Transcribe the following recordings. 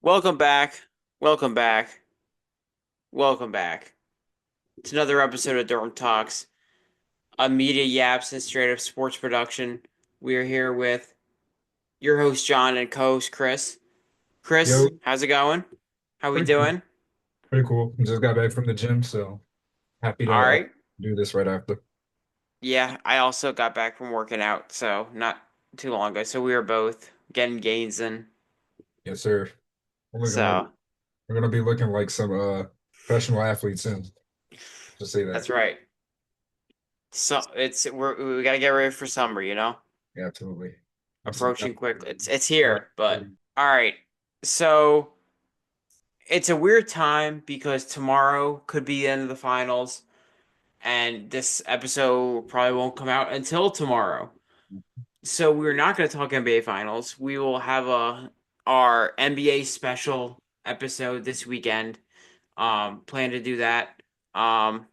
Welcome back. Welcome back. Welcome back. It's another episode of Durham Talks, a media yaps and straight up sports production. We are here with your host John and co-host Chris. Yo, Chris, how's it going? How we pretty cool. doing? Pretty cool. Just got back from the gym, so happy All to right. do this right after. Yeah, I also got back from working out, so not too long ago. So we were both getting gains in. Yes, sir. We're looking like So we're gonna be looking like some professional athletes soon. Just say that. that's right. So we gotta get ready for summer, Yeah, absolutely. approaching quickly. It's here, but all right. So it's a weird time because tomorrow could be the end of the finals, and this episode probably won't come out until tomorrow. So we're not going to talk NBA finals. We will have our NBA special episode this weekend. Plan to do that. Um,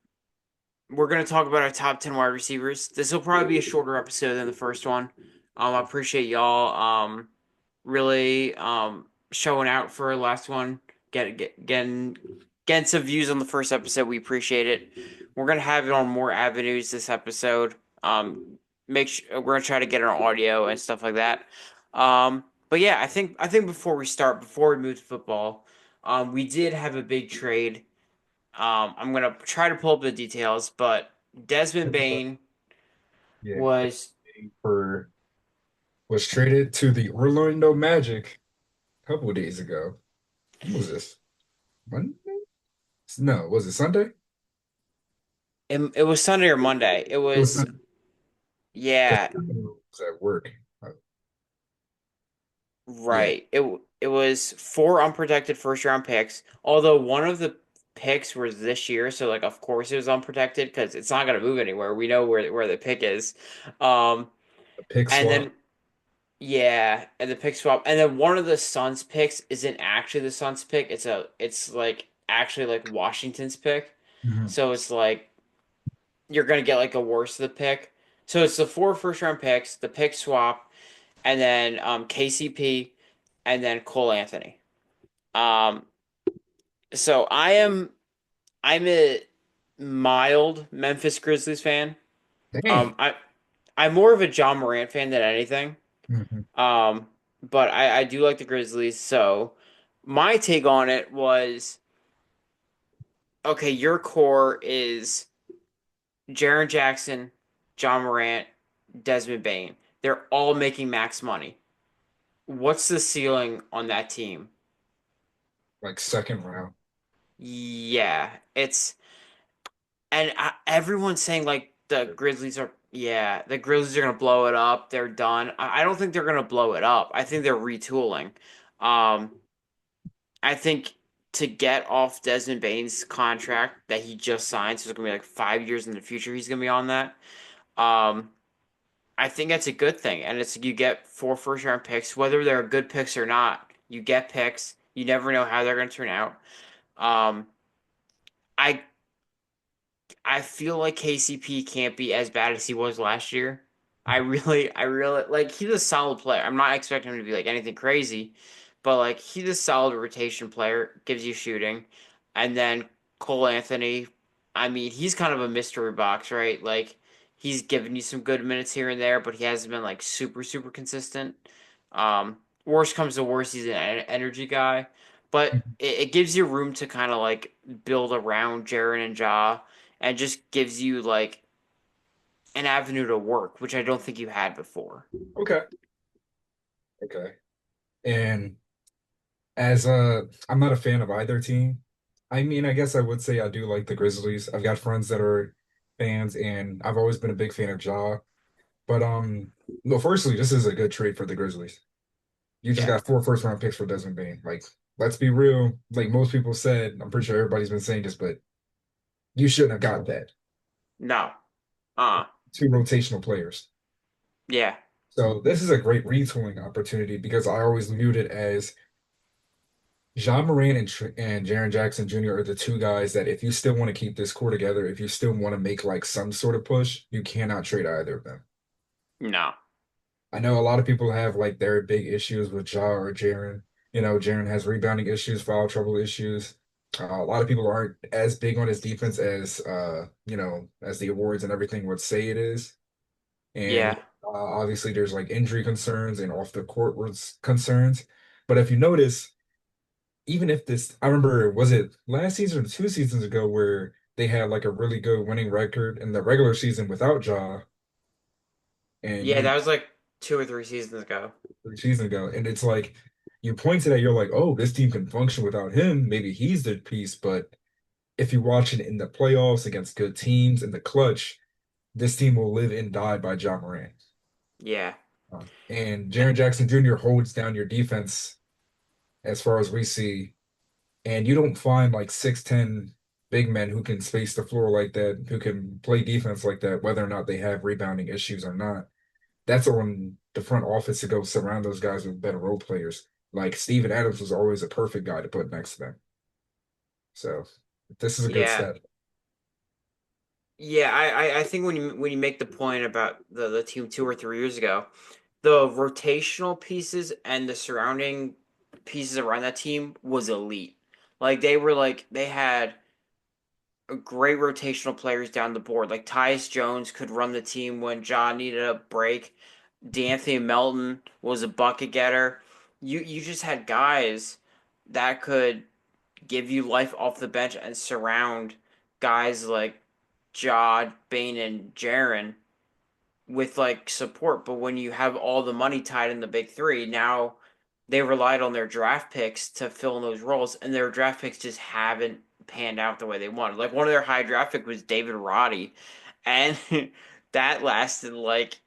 we're going to talk about our top 10 wide receivers. This will probably be a shorter episode than the first one. I appreciate y'all really showing out for our last one, getting some views on the first episode. We appreciate it. We're gonna have it on more avenues this episode. Make sure we're gonna try to get our audio and stuff like that. But yeah, I think before we move to football, we did have a big trade. I'm gonna try to pull up the details, but Desmond Bain Yeah, was for was traded to the Orlando Magic a couple of days ago. When was this? Monday? No, was it Sunday? it was Sunday or Monday. It It was was Sunday. yeah, It was at work. Yeah, right. It was four unprotected first round picks. Although one of the picks was this year, so like of course it was unprotected because it's not gonna move anywhere. We know where the pick is. Um, a pick and swap. then yeah, and the pick swap, and then one of the Suns picks isn't actually the Suns pick. It's like actually like Washington's pick. Mhm. So it's like you're gonna get like a worse of the pick. So it's the four first round picks, the pick swap, and then KCP, and then Cole Anthony. Um, so I'm a mild Memphis Grizzlies fan. Dang. I'm more of a John Morant fan than anything. Mhm. But I do like the Grizzlies. So my take on it was okay. Your core is Jaren Jackson, John Morant, Desmond Bain. They're all making max money. What's the ceiling on that team? Like second round. Yeah, it's and everyone's saying like the Grizzlies are gonna blow it up. They're done. I don't think they're gonna blow it up. I think they're retooling. Um, I think to get off Desmond Bane's contract that he just signed, so it's gonna be like 5 years in the future. He's gonna be on that. Um, I think that's a good thing, and it's you get four first round picks, whether they're good picks or not. You get picks. You never know how they're gonna turn out. Um, I I feel like KCP can't be as bad as he was last year. I really like he's a solid player. I'm not expecting him to be like anything crazy, but like he's a solid rotation player, gives you shooting. And then Cole Anthony, I mean, he's kind of a mystery box, right? Like he's given you some good minutes here and there, but he hasn't been like super consistent. Worst comes to worst, he's an energy guy, but it gives you room to kind of like build around Jaren and Ja and just gives you like an avenue to work, which I don't think you had before. Okay. Okay. And as I'm not a fan of either team. I mean, I guess I would say I do like the Grizzlies. I've got friends that are fans, and I've always been a big fan of Ja. But no, firstly, this is a good trade for the Grizzlies. You just Yeah. got four first round picks for Desmond Bain. Like, let's be real. Like most people said, I'm pretty sure everybody's been saying this, but you shouldn't have got that. No. Uh. Two rotational players. Yeah. So this is a great retooling opportunity because I always viewed it as John Moran and Jaren Jackson Jr. are the two guys that if you still want to keep this core together, if you still want to make like some sort of push, you cannot trade either of them. No. I know a lot of people have like their big issues with Ja or Jaren, Jaren has rebounding issues, foul trouble issues. A lot of people aren't as big on his defense as as the awards and everything would say it is. And Yeah. obviously there's like injury concerns and off the court was concerns. But if you notice, even if this, I remember, was it last season or 2 seasons ago where they had like a really good winning record in the regular season without Ja, and Yeah, you that was like 2 or 3 seasons ago. 3 seasons ago, and it's like you point to that, you're like, oh, this team can function without him. Maybe he's the piece, but if you watch it in the playoffs against good teams in the clutch, this team will live and die by Ja Morant. Yeah. And Eh, Jaren Jackson Jr. holds down your defense as far as we see. And you don't find like 6'10" big men who can space the floor like that, who can play defense like that, whether or not they have rebounding issues or not. That's on the front office to go surround those guys with better role players. Like Steven Adams was always a perfect guy to put next to them. So this is a good Yeah. step. Yeah, I think when you make the point about the team 2 or 3 years ago, the rotational pieces and the surrounding pieces around that team was elite. They had great rotational players down the board. Like Tyus Jones could run the team when John needed a break. D'Anthony Melton was a bucket getter. You just had guys that could give you life off the bench and surround guys like Ja, Bane, and Jaren with like support. But when you have all the money tied in the big three, now they relied on their draft picks to fill in those roles, and their draft picks just haven't panned out the way they wanted. Like one of their high draft pick was David Roddy, and that lasted like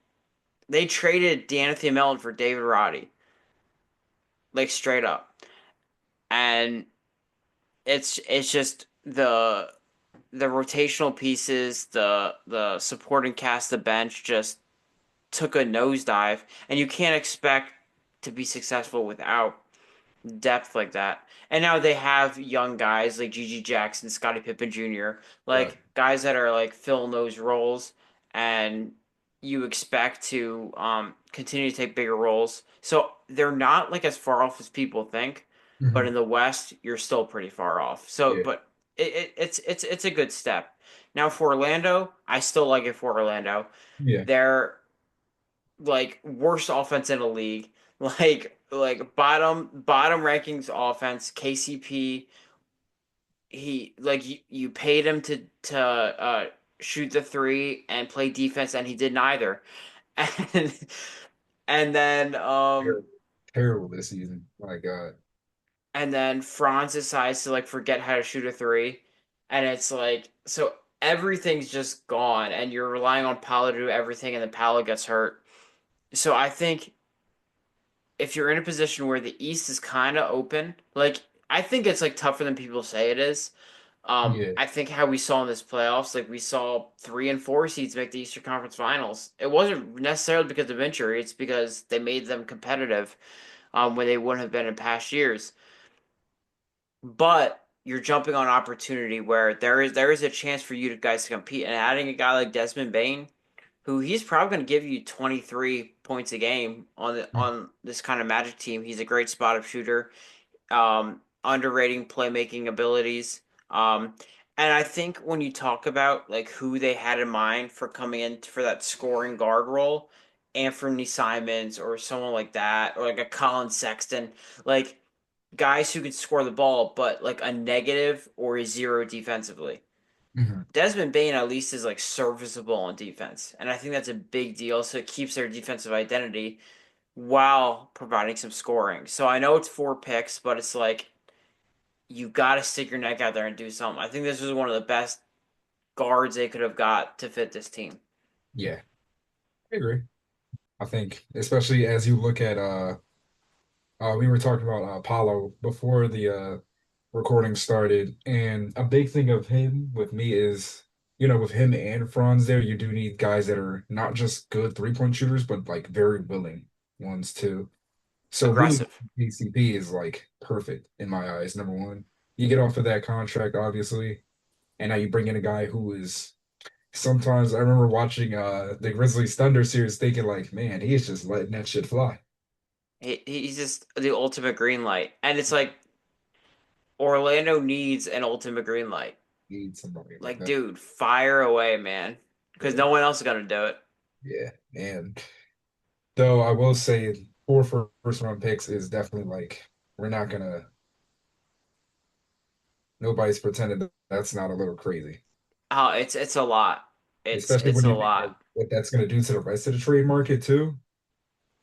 they traded D'Anthony Melton for David Roddy, like straight up, and it's just the rotational pieces, the supporting cast, the bench just took a nosedive, and you can't expect to be successful without depth like that. And now they have young guys like Gigi Jackson, Scottie Pippen Jr., Right. like guys that are like filling those roles, and you expect to continue to take bigger roles. So they're not like as far off as people think, but Hmm. in the West, you're still pretty far off. So, Yeah. but it's a good step. Now for Orlando, I still like it for Orlando. Yeah. They're like worst offense in the league. Like bottom rankings offense. KCP. He like you paid him to shoot the three and play defense, and he did neither. And and then Terrible. Terrible this season. My God. Franz decides to like forget how to shoot a three, and it's like so everything's just gone, and you're relying on Paolo to do everything, and then Paolo gets hurt. So I think if you're in a position where the East is kind of open, like I think it's like tougher than people say it is. Yeah. I think how we saw in this playoffs, like we saw 3 and 4 seeds make the Eastern Conference Finals. It wasn't necessarily because of injury; it's because they made them competitive when they wouldn't have been in past years. But you're jumping on opportunity where there is a chance for you guys to compete, and adding a guy like Desmond Bain, who he's probably going to give you 23 points a game on this kind of Magic team. He's a great spot up shooter, underrating playmaking abilities. And I think when you talk about like who they had in mind for coming in for that scoring guard role, Anthony Simons or someone like that, or like a Colin Sexton, like guys who can score the ball, but like a negative or a zero defensively. Hmm. Desmond Bain at least is like serviceable on defense, and I think that's a big deal. So it keeps their defensive identity while providing some scoring. So I know it's 4 picks, but it's like you got to stick your neck out there and do something. I think this was one of the best guards they could have got to fit this team. Yeah. I agree. I think, especially as you look at we were talking about Apollo before the recording started, and a big thing of him with me is, with him and Franz there, you do need guys that are not just good three-point shooters, but like very willing ones too. So really, Aggressive. KCP is like perfect in my eyes. Number one, you get off of that contract, obviously, and now you bring in a guy who is sometimes I remember watching the Grizzlies Thunder series thinking like, man, he's just letting that shit fly. He's just the ultimate green light, and it's like Orlando needs an ultimate green light. Need somebody like Like, that. dude, fire away, man, because Yeah, no one else is gonna do it. yeah. And though I will say four first round picks is definitely like we're not gonna nobody's pretending that that's not a little crazy. Oh, it's a lot. Especially It's when a you think like lot. what that's gonna do to the rest of the trade market too.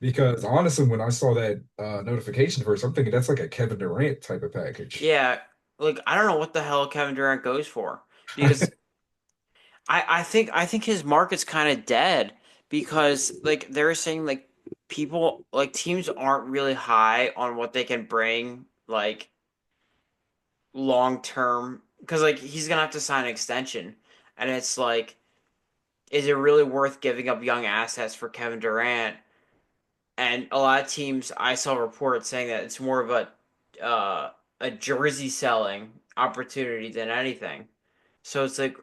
Because honestly, when I saw that notification first, I'm thinking that's like a Kevin Durant type of package. Yeah, like I don't know what the hell Kevin Durant goes for because I think his market's kind of dead because like they're saying like people like teams aren't really high on what they can bring like long term because like he's gonna have to sign an extension and it's like is it really worth giving up young assets for Kevin Durant? And a lot of teams I saw reports saying that it's more of a jersey selling opportunity than anything. So it's like,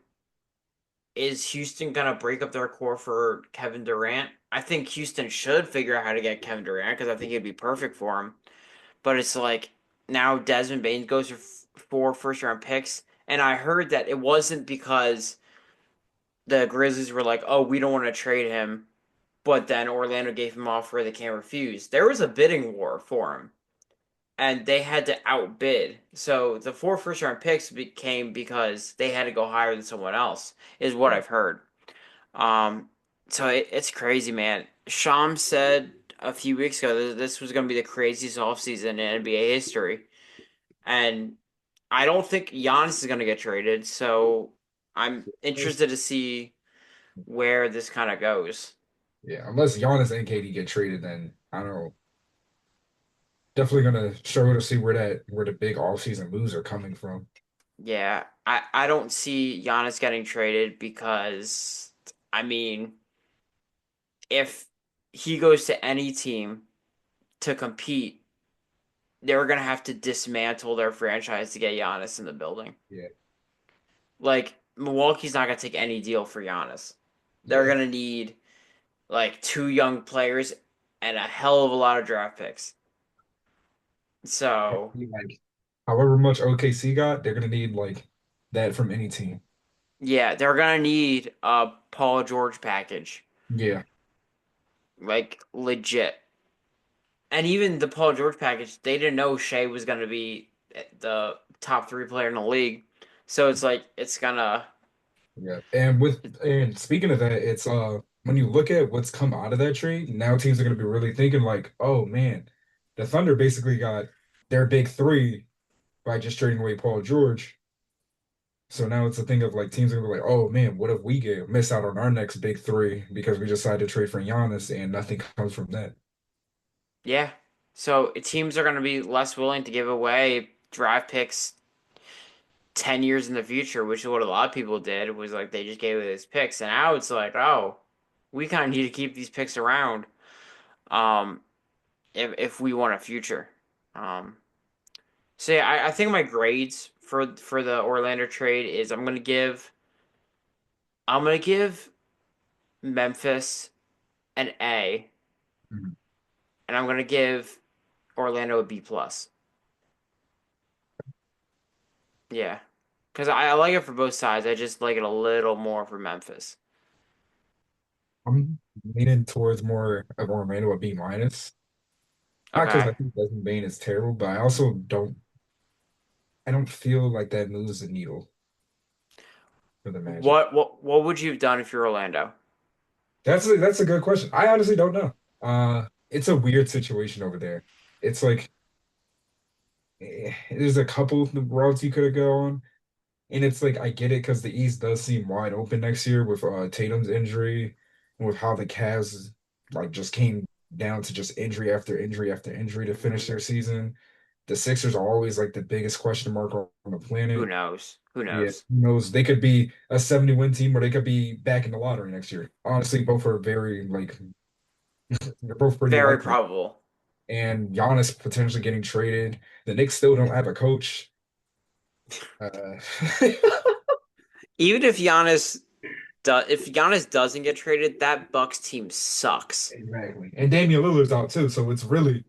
is Houston gonna break up their core for Kevin Durant? I think Houston should figure out how to get Kevin Durant because I think he'd be perfect for him. But it's like now Desmond Bain goes for four first round picks, and I heard that it wasn't because the Grizzlies were like, "Oh, we don't want to trade him," but then Orlando gave him offer they can't refuse. There was a bidding war for him, and they had to outbid. So the four first round picks became because they had to go higher than someone else, is what Yeah. I've heard. Um, so it's crazy, man. Sham said a few weeks ago that this was going to be the craziest offseason in NBA history, and I don't think Giannis is going to get traded. So I'm interested to see where this kind of goes. Yeah, unless Giannis and KD get traded, then I don't know. Definitely gonna struggle to see where the big offseason moves are coming from. Yeah, I don't see Giannis getting traded because I mean, if he goes to any team to compete, they're gonna have to dismantle their franchise to get Giannis in the building. Yeah, Like Milwaukee's not gonna take any deal for Giannis. They're yeah. gonna need like two young players and a hell of a lot of draft picks. So Like however much OKC got, they're gonna need like that from any team. yeah, they're gonna need a Paul George package, Yeah, like legit. And even the Paul George package, they didn't know Shea was gonna be the top three player in the league. So it's like it's gonna. yeah. And speaking of that, it's when you look at what's come out of that trade, now teams are gonna be really thinking like, oh man, the Thunder basically got their big three by just trading away Paul George. So now it's a thing of like teams are gonna be like, oh man, what if we get miss out on our next big three because we decided to trade for Giannis and nothing comes from that. Yeah. So teams are going to be less willing to give away draft picks 10 years in the future, which is what a lot of people did, was like they just gave away these picks. And now it's like, oh, we kind of need to keep these picks around um, if we want a future. Um, so yeah, I think my grades for the Orlando trade is I'm gonna give Memphis an A, Mhm. and I'm gonna give Orlando a B plus. Yeah. Because I like it for both sides. I just like it a little more for Memphis. I'm leaning towards more of Orlando a B minus. Not because I Okay. think Desmond Bain is terrible, but I don't feel like that moves the needle for the Magic. What would you have done if you're Orlando? That's a good question. I honestly don't know. It's a weird situation over there. It's like there's a couple of routes you could have gone. And it's like I get it because the East does seem wide open next year with Tatum's injury and with how the Cavs like just came down to just injury after injury after injury to finish their season. The Sixers are always like the biggest question mark on the Who planet. knows? Who Yeah, knows? who knows? They could be a 70-win team or they could be back in the lottery next year. Honestly, both are very like they're both pretty Very likely. probable. And Giannis potentially getting traded. The Knicks still don't have a coach. Uh, Even if Giannis doesn't get traded, that Bucks team sucks. Exactly. And Damian Lillard's out too, so it's really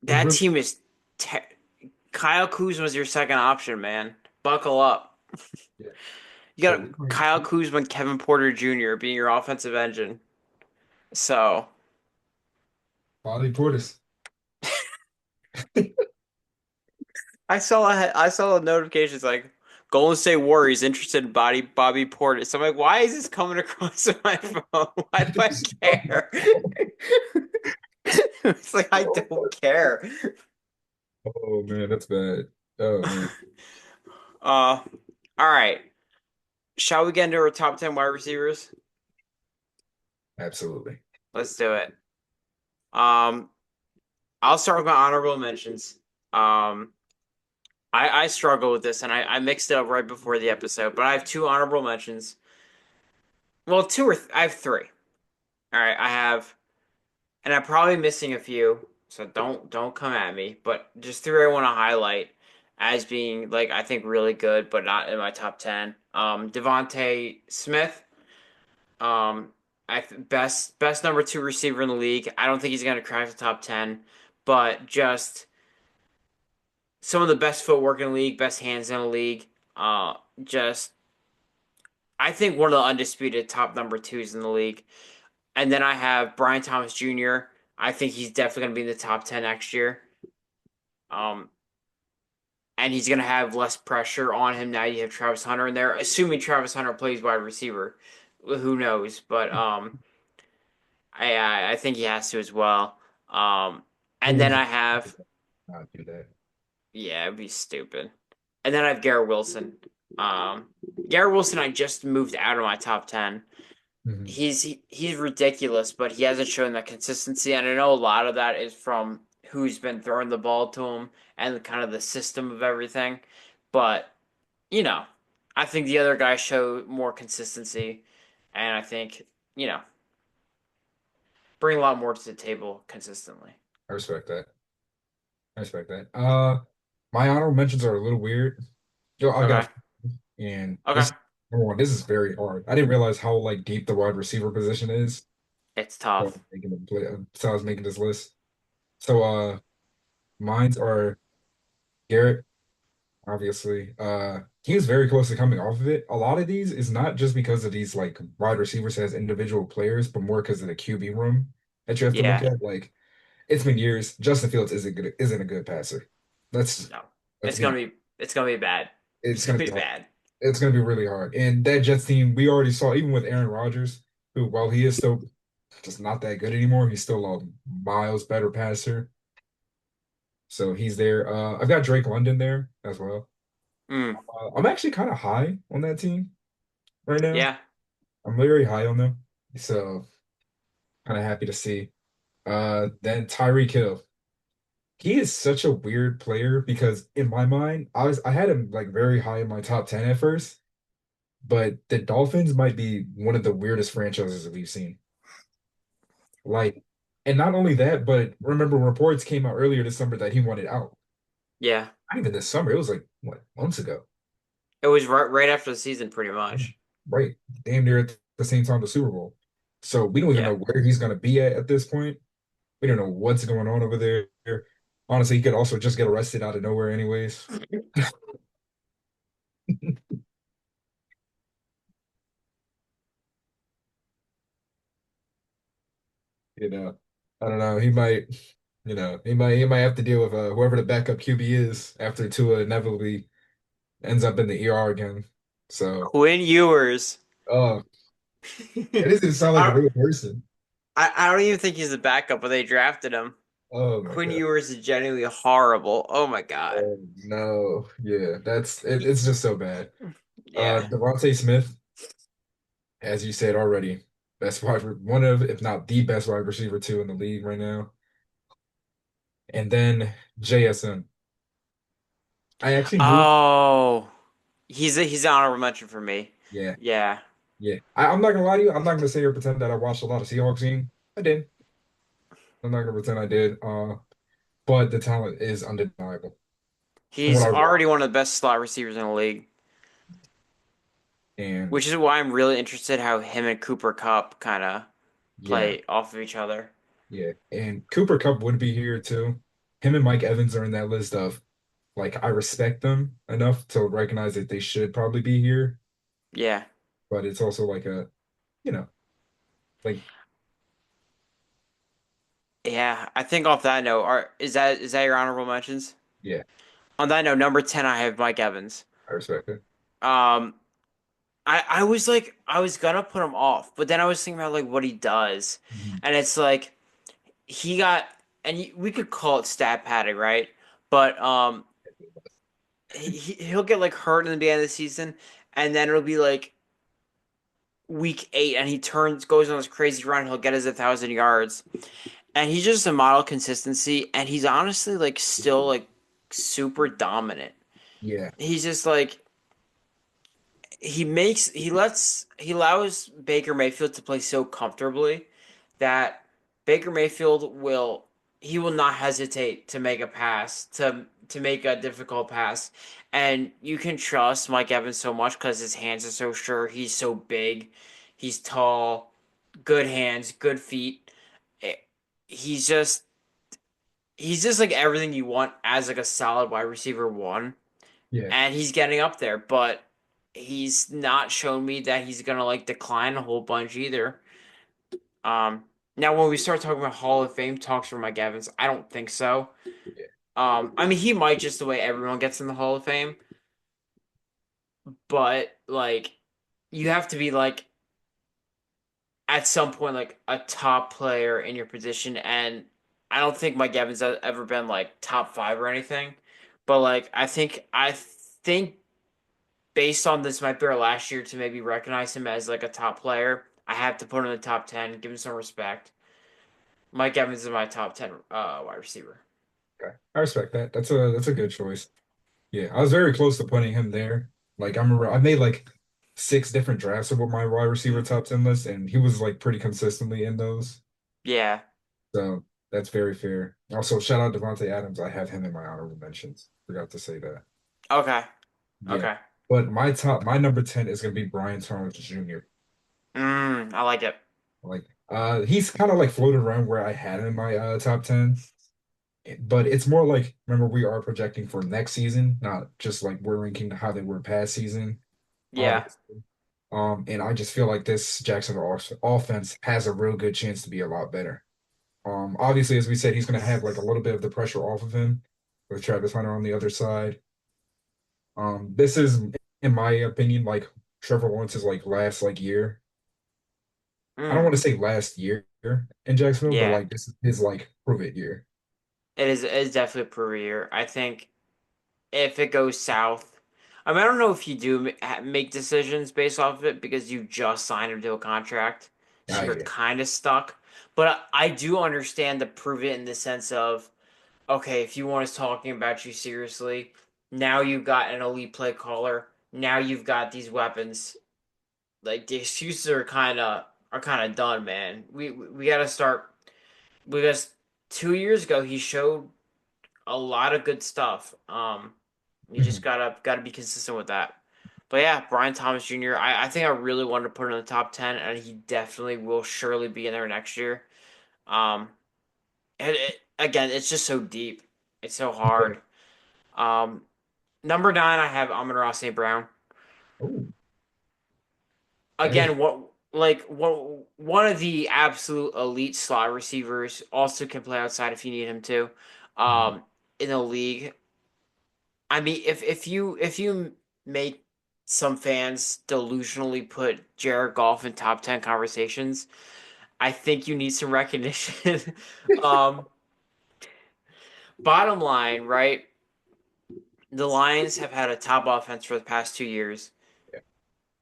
It That really, team is te Kyle Kuzma was your second option, man. Buckle up. yeah. You But got Kyle Kuzma and Kevin Porter Jr. being your offensive engine. So Bobby Portis. I saw the notifications like Golden State Warriors interested in Bobby Portis. I'm like, why is this coming across my phone? Why do I care? It's like I don't care. Oh man, that's bad. Oh man, All right. Shall we get into our top 10 wide receivers? absolutely. Let's do it. Um, I'll start with my honorable mentions. Um, I struggle with this and I mixed it up right before the episode, but I have two honorable mentions. Well, I have three. All right, I have, and I'm probably missing a few, so don't come at me. But just three I want to highlight as being like I think really good, but not in my top 10. Devontae Smith, um, best number two receiver in the league. I don't think he's gonna crack the top 10, but just some of the best footwork in the league, best hands in the league. Just I think one of the undisputed top number twos in the league. And then I have Brian Thomas Jr. I think he's definitely going to be in the top 10 next year. Um, and he's going to have less pressure on him now. You have Travis Hunter in there, assuming Travis Hunter plays wide receiver. Who knows? But I think he has to as well. Um, Who and then would I have not do that? yeah, it'd be stupid. And then I have Garrett Wilson. Um, Garrett Wilson, I just moved out of my top 10. Mhm. He's ridiculous, but he hasn't shown that consistency. And I know a lot of that is from who's been throwing the ball to him and kind of the system of everything. But you know, I think the other guys show more consistency, and I think you know bring a lot more to the table consistently. I respect that. I respect that. My honorable mentions are a little weird. Yo, I've Okay, got, and okay, this number one, this is very hard. I didn't realize how like deep the wide receiver position is. it's So I was tough. so I was making this list. So mine's are Garrett, obviously. He was very close to coming off of it. A lot of these is not just because of these like wide receivers as individual players, but more because of the QB room that you have to look Yeah, at. Like it's been years. Justin Fields isn't a good passer. Let's no, let's be honest. it's gonna be bad. It's It's gonna gonna be be hard. bad. It's gonna be really hard. And that Jets team, we already saw, even with Aaron Rodgers, who while he is still just not that good anymore, he's still a miles better passer. So he's there. I've got Drake London there as well. Mm, I'm actually kind of high on that team right now. yeah. I'm very high on them. So kind of happy to see. Then Tyreek Hill. He is such a weird player because in my mind, I had him like very high in my top 10 at first, but the Dolphins might be one of the weirdest franchises that we've seen. Like, and not only that, but remember reports came out earlier this summer that he wanted out. Yeah. Not even this summer, it was like what, months ago. It was right after the season, pretty Yeah. much. Right. Damn near at the same time the Super Bowl. So we don't even Yeah. know where he's gonna be at this point. We don't know what's going on over there. Honestly, he could also just get arrested out of nowhere anyways. You know, I don't know. He might have to deal with whoever the backup QB is after Tua inevitably ends up in the ER again. So, Quinn Ewers. uh, it doesn't even sound like a I, real person. I don't even think he's a backup, but they drafted him. Oh my Quinn God. Ewers is genuinely horrible. Oh my God. Oh no. Yeah, it's just so bad. Yeah. Devontae Smith, as you said already, one of, if not the best wide receiver two in the league right now. And then JSN. I actually moved. Oh, he's an honorable mention for me. Yeah, Yeah. yeah. I'm not gonna lie to you. I'm not gonna sit here and pretend that I watched a lot of Seahawks game. I did. I'm not gonna pretend I did. But the talent is undeniable from what He's I already watched. one of the best slot receivers in the league, And which is why I'm really interested how him and Cooper Kupp kind of yeah, play off of each other. yeah. And Cooper Cup would be here too. him and Mike Evans are in that list of like I respect them enough to recognize that they should probably be here, Yeah. but it's also like a, you know, like Yeah, I think off that note, is that your honorable mentions? yeah, On that note, number 10, I have Mike Evans. I respect it. Um, I was like, I was gonna put him off, but then I was thinking about like what he does, Mhm. and it's like he got, and we could call it stat padding, right? But he'll get like hurt in the beginning of the season, and then it'll be like week 8, and he goes on this crazy run. He'll get his 1,000 yards, and he's just a model consistency, and he's honestly like still like super dominant. Yeah, He's just like he allows Baker Mayfield to play so comfortably that Baker Mayfield will not hesitate to make a pass to make a difficult pass, and you can trust Mike Evans so much because his hands are so sure. He's so big, he's tall, good hands, good feet. Eh, He's just he's just like everything you want as like a solid wide receiver one, yeah, and he's getting up there, but he's not shown me that he's gonna like decline a whole bunch either. Now when we start talking about Hall of Fame talks for Mike Evans, I don't think so. yeah, I mean he might just the way everyone gets in the Hall of Fame, but like you have to be like at some point like a top player in your position, and I don't think Mike Evans has ever been like top 5 or anything. But like I think based on this might be our last year to maybe recognize him as like a top player. I have to put him in the top 10, give him some respect. Mike Evans is my top 10 wide receiver. okay. I respect that. That's a good choice. Yeah, I was very close to putting him there. Like I made like 6 different drafts with my wide receiver Mm-hmm. top 10 list, and he was like pretty consistently in those. Yeah. So that's very fair. Also, shout out Devontae Adams. I have him in my honorable mentions. Forgot to say that. Okay. Yeah. Okay. But my number 10 is gonna be Brian Thomas Jr. I like it. Like he's kind of like floated around where I had him in my top 10. But it's more like remember we are projecting for next season, not just like we're ranking how they were past season, Yeah. obviously. And I just feel like this Jacksonville offense has a real good chance to be a lot better. Obviously, as we said, he's going to have like a little bit of the pressure off of him with Travis Hunter on the other side. This is, in my opinion, like Trevor Lawrence's like last like year. I don't Mm. want to say last year in Jacksonville, but Yeah. like this is his like prove it year. It is definitely a career. I think if it goes south, I mean, I don't know if you do make decisions based off of it because you just signed him to a contract, so Ah, you're yeah. kind of stuck. But I do understand the prove it in the sense of okay, if you want us talking about you seriously, now you've got an elite play caller. Now you've got these weapons. Like the excuses are kind of done, man. We got to start because 2 years ago he showed a lot of good stuff. You just gotta be consistent with that. But yeah, Brian Thomas Jr. I think I really wanted to put him in the top 10, and he definitely will surely be in there next year. Um, and again, it's just so deep. It's so Yeah. hard. Um, Number 9, I have Amon-Ra St. Brown. Oh, hey. Again, what one of the absolute elite slot receivers, also can play outside if you need him to. Mhm. Um, in the league, I mean, if you make some fans delusionally put Jared Goff in top 10 conversations, I think you need some recognition. um, Bottom line, right? The Lions have had a top offense for the past 2 years. Yeah.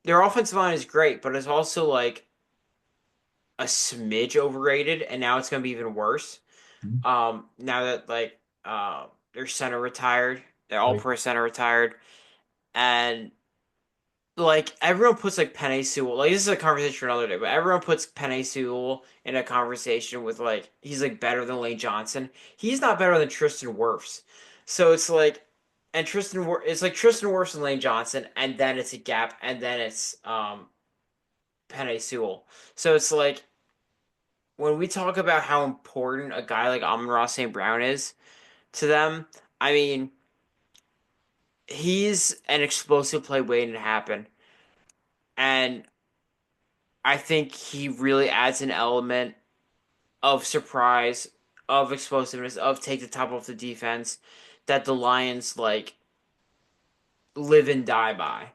Their offensive line is great, but it's also like a smidge overrated, and now it's going to be even worse. Mhm. Now that like their center retired, their all Like, pro center retired, and like everyone puts like Penei Sewell. Like this is a conversation for another day, but everyone puts Penei Sewell in a conversation with like he's like better than Lane Johnson. He's not better than Tristan Wirfs. So it's like, and it's like Tristan Wirfs and Lane Johnson, and then it's a gap, and then it's Penei Sewell. So it's like when we talk about how important a guy like Amon-Ra St. Brown is, to them. I mean, he's an explosive play waiting to happen, and I think he really adds an element of surprise, of explosiveness, of take the top off the defense that the Lions like live and die by.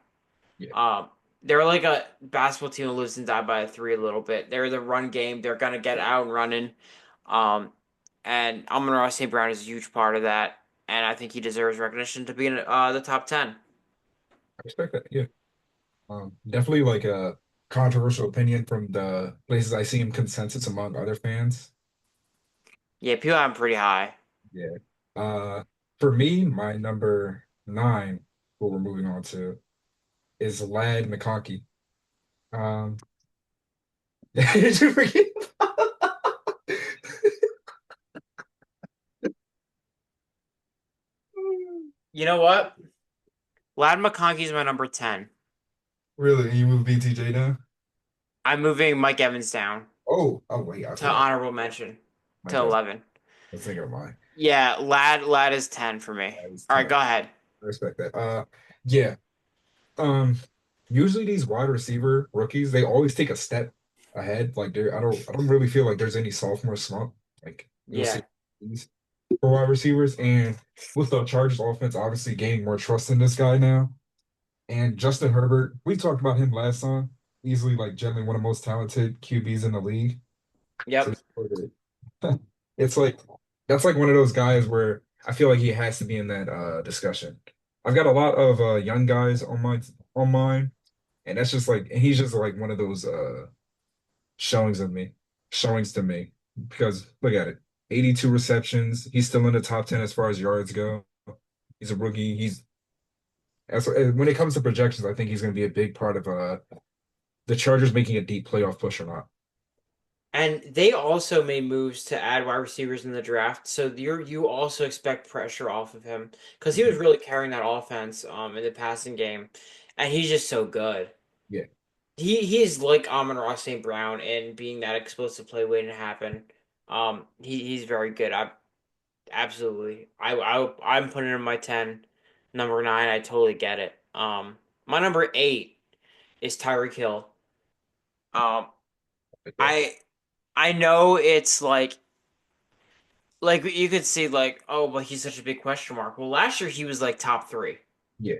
Yeah, Um, they're like a basketball team that lives and die by a three a little bit. They're the run game. They're gonna get out and running. Um, and Amon-Ra St. Brown is a huge part of that, and I think he deserves recognition to be in the top 10. I respect that. Yeah. Definitely like a controversial opinion from the places I see him consensus among other fans. Yeah, people have him pretty high. Yeah. Uh, for me, my number nine, who we're moving on to, is Lad McConkey. Um, did you forget? You know what? Lad McConkey's my number 10. Really? You moved BTJ down? I'm moving Mike Evans down Oh wait, I to forgot. honorable mention My to bad. 11. Let's think of mine. Yeah, Lad is 10 for me. That is All right, 10. go ahead. I respect that. Yeah. Um, Usually these wide receiver rookies, they always take a step ahead. Like I don't really feel like there's any sophomore slump. Like you'll see Yeah. these for wide receivers. And with the Chargers offense obviously gaining more trust in this guy now. And Justin Herbert, we talked about him last time. Easily like generally one of the most talented QBs in the league. So Yep. it's like that's like one of those guys where I feel like he has to be in that discussion. I've got a lot of young guys on mine, and that's just like and he's just like one of those showings of me, showings to me. Because look at it. 82 receptions. He's still in the top 10 as far as yards go. He's a rookie. When it comes to projections, I think he's going to be a big part of the Chargers making a deep playoff push or not. And they also made moves to add wide receivers in the draft, so you also expect pressure off of him because he was Mhm. really carrying that offense in the passing game, and he's just so good. Yeah. He's like Amon-Ra St. Brown in being that explosive play waiting to happen. He's very good. I absolutely. I'm putting him in my 10. Number 9, I totally get it. My number 8 is Tyreek Hill. Um, Okay. I I know it's like you could see like, oh, but he's such a big question mark. Well, last year he was like top 3 Yeah.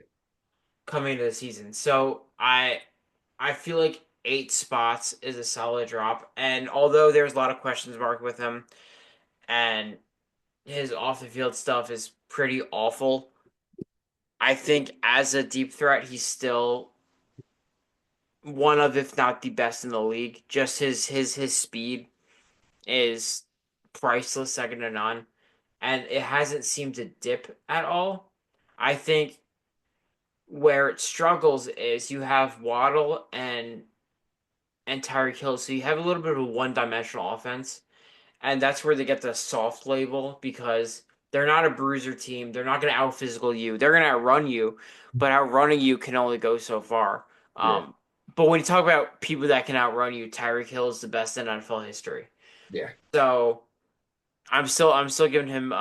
coming into the season. So I feel like 8 spots is a solid drop. And although there's a lot of questions mark with him and his off the field stuff is pretty awful, I think as a deep threat he's still one of, if not the best in the league. Just his speed is priceless, second to none, and it hasn't seemed to dip at all. I think where it struggles is you have Waddle and Tyreek Hill, so you have a little bit of a one-dimensional offense, and that's where they get the soft label because they're not a bruiser team. They're not going to out physical you. They're going to outrun you, but outrunning you can only go so far. Yeah. Um, but when you talk about people that can outrun you, Tyreek Hill is the best in NFL history. Yeah. So I'm still giving him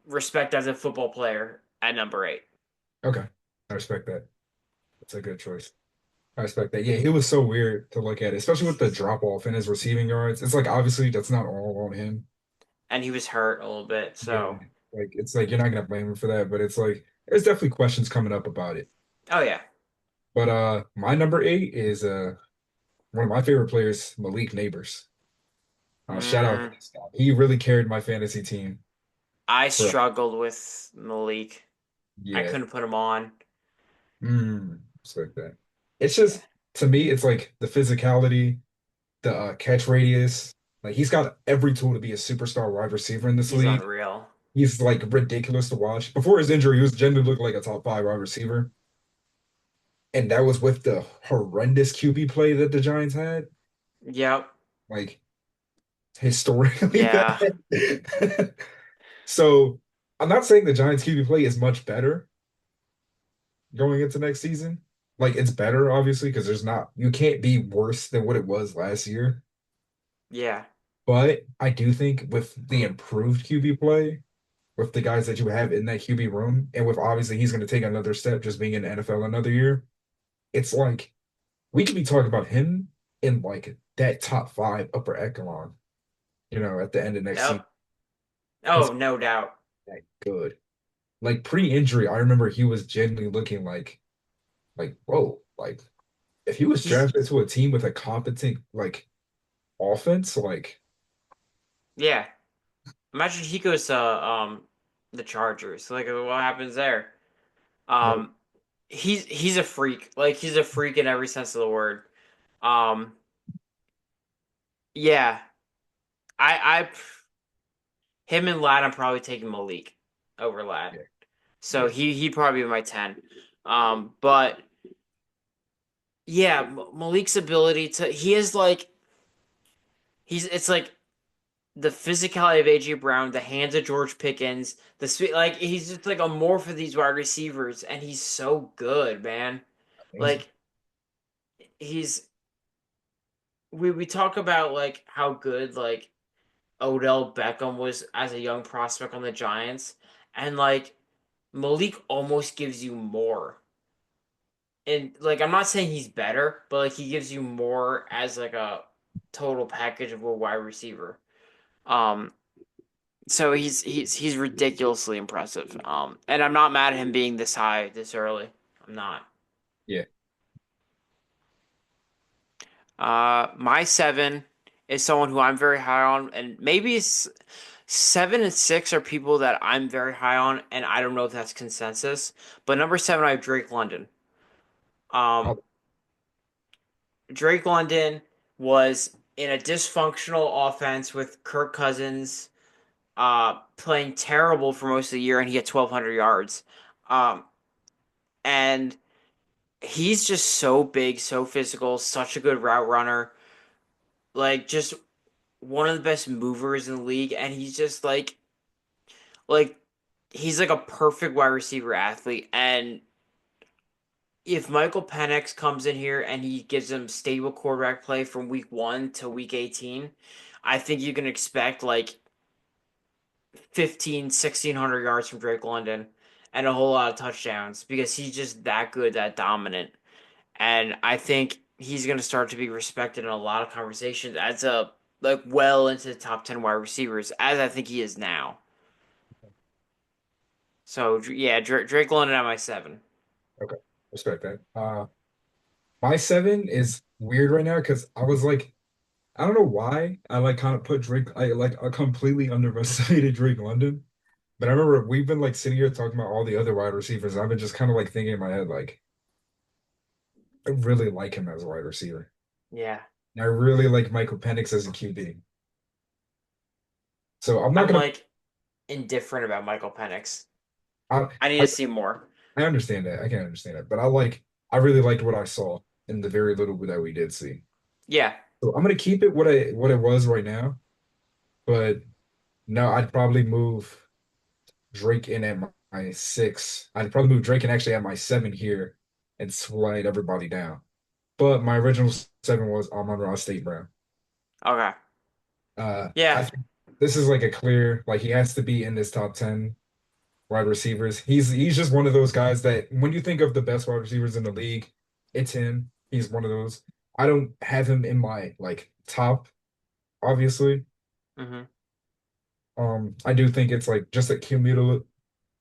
respect as a football player at number 8. Okay. I respect that. That's a good choice. I respect that. Yeah, it was so weird to look at, especially with the drop off in his receiving yards. It's like obviously that's not all on him. And he was hurt a little bit. Yeah. So, Like it's like you're not gonna blame him for that, but it's like there's definitely questions coming up about it. oh yeah. But my number eight is one of my favorite players, Malik Neighbors. Shout out to Mm, this guy. He really carried my fantasy team I for struggled with Malik. I yeah. couldn't put him on. It's like that. It's just to me, it's like the physicality, the catch radius. Like he's got every tool to be a superstar wide receiver in this He's league. unreal. He's like ridiculous to watch. Before his injury, he was generally looked like a top five wide receiver. And that was with the horrendous QB play that the Giants had. Yep. Like historically Yeah. bad. So I'm not saying the Giants QB play is much better going into next season. Like it's better, obviously, because there's not you can't be worse than what it was last year. Yeah. But I do think with the improved QB play, with the guys that you have in that QB room, and with obviously he's going to take another step just being in the NFL another year. It's like we could be talking about him in like that top five upper echelon, at the end of next season Yep. because Oh, no doubt. that good. Like pre-injury, I remember he was genuinely looking like whoa, like if he was He's drafted to a team with a competent like offense, like yeah. Imagine he goes to the Chargers. Like what happens there? no, Um he's a freak. Like he's a freak in every sense of the word. Um yeah. I him and Lad I'm probably taking Malik over Lad. yeah, So yeah, he'd probably be my 10. But yeah, Malik's ability to he is like he's it's like the physicality of AJ Brown, the hands of George Pickens, the sweet like he's just like a more for these wide receivers, and he's so good, man. amazing. Like he's we talk about like how good like Odell Beckham was as a young prospect on the Giants, and like Malik almost gives you more. And like I'm not saying he's better, but like he gives you more as like a total package of a wide receiver. Um, So he's ridiculously impressive. And I'm not mad at him being this high this early. I'm not. Yeah. My seven is someone who I'm very high on, and maybe seven and six are people that I'm very high on, and I don't know if that's consensus. But number seven, I have Drake London. Um, Oh, Drake London was in a dysfunctional offense with Kirk Cousins playing terrible for most of the year, and he had 1,200 yards. Um, and he's just so big, so physical, such a good route runner. Like just one of the best movers in the league, and he's just like he's like a perfect wide receiver athlete. And if Michael Penix comes in here and he gives him stable quarterback play from week 1 to week 18, I think you can expect like 15, 1,600 yards from Drake London and a whole lot of touchdowns because he's just that good, that dominant. And I think he's going to start to be respected in a lot of conversations as a like well into the top 10 wide receivers, as I think he is now. So yeah, Drake London at my seven. okay. Respect that. My seven is weird right now because I was like, I don't know why I like kind of put Drake, I like a completely underestimated Drake London. But I remember we've been like sitting here talking about all the other wide receivers. I've been just kind of like thinking in my head, like, I really like him as a wide receiver. Yeah, And I really like Michael Penix as a QB. So I'm not I'm gonna like indifferent about Michael Penix. I, I need I to see more. I understand that. I can understand it. But I really liked what I saw in the very little that we did see. Yeah. So I'm gonna keep it what it was right now. But no, I'd probably move Drake in at my six. I'd probably move Drake in actually at my seven here and slide everybody down. But my original seven was Amon-Ra State Brown. Okay. Yeah. I think this is like a clear, like he has to be in this top 10 wide receivers. He's just one of those guys that when you think of the best wide receivers in the league, it's him. He's one of those. I don't have him in my like top, obviously. Hmm. I do think it's like just a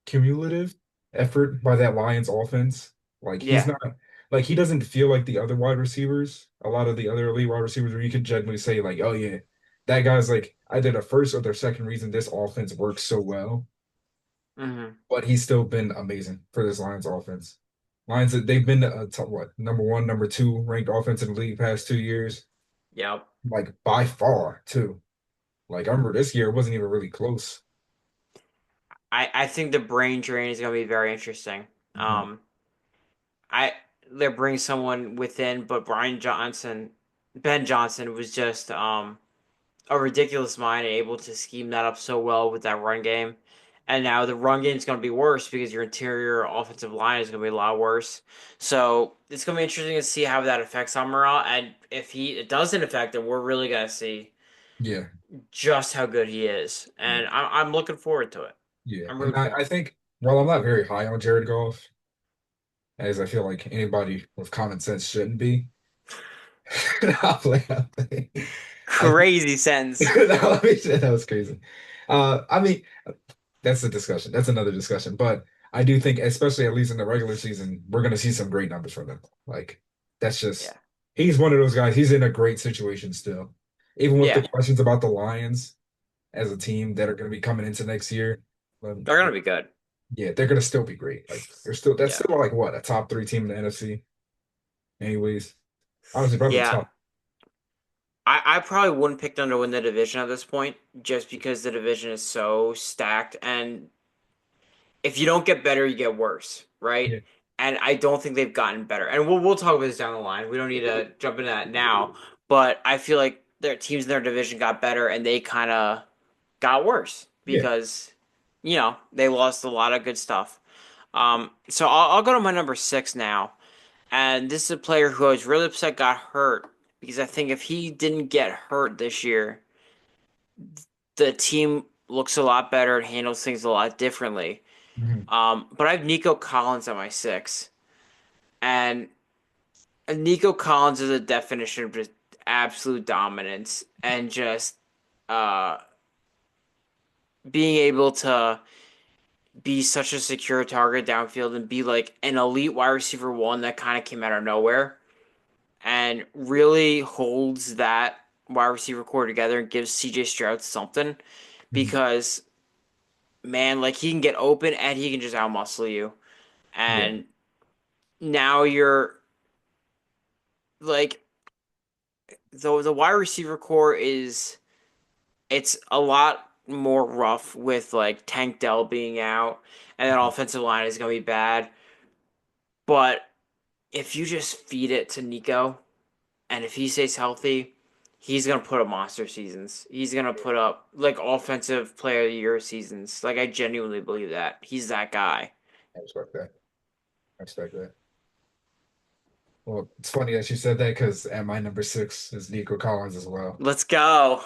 cumulative effort by that Lions offense. Like he's Yeah. not like he doesn't feel like the other wide receivers, a lot of the other elite wide receivers where you could genuinely say like, oh yeah, that guy's like either the first or the second reason this offense works so well. Hmm. But he's still been amazing for this Lions offense. Lions they've been top, what number one, number two ranked offense in the league past 2 years, Yep. like by far too. Like I remember this year it wasn't even really close. I think the brain drain is gonna be very interesting. Mhm. I They're bringing someone within, but Ben Johnson was just a ridiculous mind and able to scheme that up so well with that run game. And now the run game is going to be worse because your interior offensive line is going to be a lot worse. So it's going to be interesting to see how that affects Amara. And if it doesn't affect him, we're really going to see Yeah, just how good he is. yeah. And I'm looking forward to it. Yeah, I'm and rooting for I him. think while I'm not very high on Jared Goff, as I feel like anybody with common sense shouldn't be, I'll play. I think Crazy sentence. let me say that was crazy. I mean, that's a discussion. That's another discussion. But I do think, especially at least in the regular season, we're going to see some great numbers from him. Like, that's Yeah. just, he's one of those guys. He's in a great situation still. Even with the Yeah. questions about the Lions as a team that are going to be coming into next year, um, They're gonna be good. yeah, they're going to still be great. Like, that's Yeah. still like what, a top three team in the NFC, anyways. Honestly, probably Yeah. top. I probably wouldn't pick them to win the division at this point, just because the division is so stacked. And if you don't get better, you get worse, right? Yeah. And I don't think they've gotten better. And we'll talk about this down the line. We don't need to jump into that now. But I feel like their teams in their division got better, and they kind of got worse Yeah. because they lost a lot of good stuff. So I'll go to my number six now, and this is a player who I was really upset got hurt because I think if he didn't get hurt this year, the team looks a lot better and handles things a lot differently. Mhm. But I have Nico Collins at my six, and Nico Collins is a definition of just absolute dominance and just uh, being able to be such a secure target downfield and be like an elite wide receiver one that kind of came out of nowhere and really holds that wide receiver core together and gives CJ Stroud something Mhm. because man, like he can get open and he can just outmuscle you. Yeah. And now you're like the wide receiver core is it's a lot more rough with like Tank Dell being out and that Mhm. offensive line is gonna be bad. But if you just feed it to Nico and if he stays healthy, he's gonna put up monster seasons. He's gonna put up like offensive player of the year seasons. Like I genuinely believe that. He's that guy. I respect that. I respect that. Well, it's funny that you said that because at my number six is Nico Collins as well. Let's go.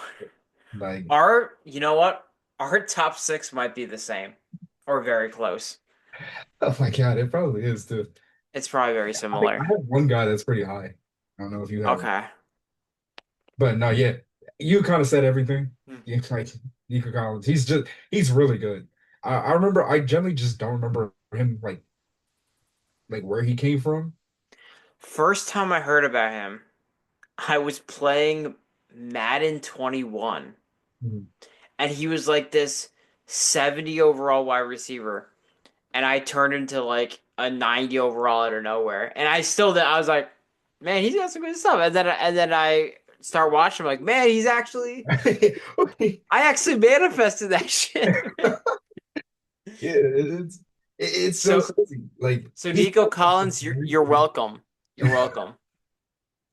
Like, Our, you know what? Our top six might be the same or very close. oh my God, it probably is too. It's probably very I think I similar. have one guy that's pretty high. I don't know if you have him, Okay. but no, yeah, you kind of said everything. Hmm. Yeah, like Nico Collins, he's really good. I remember I generally just don't remember him like where he came from. First time I heard about him, I was playing Madden 21, Mhm. and he was like this 70 overall wide receiver, and I turned into like a 90 overall out of nowhere. And I was like, man, he's got some good stuff. And then I start watching, I'm like, man, I actually manifested that shit. Yeah, it's so So crazy. Like so he's Nico Collins, you're great. welcome. You're welcome.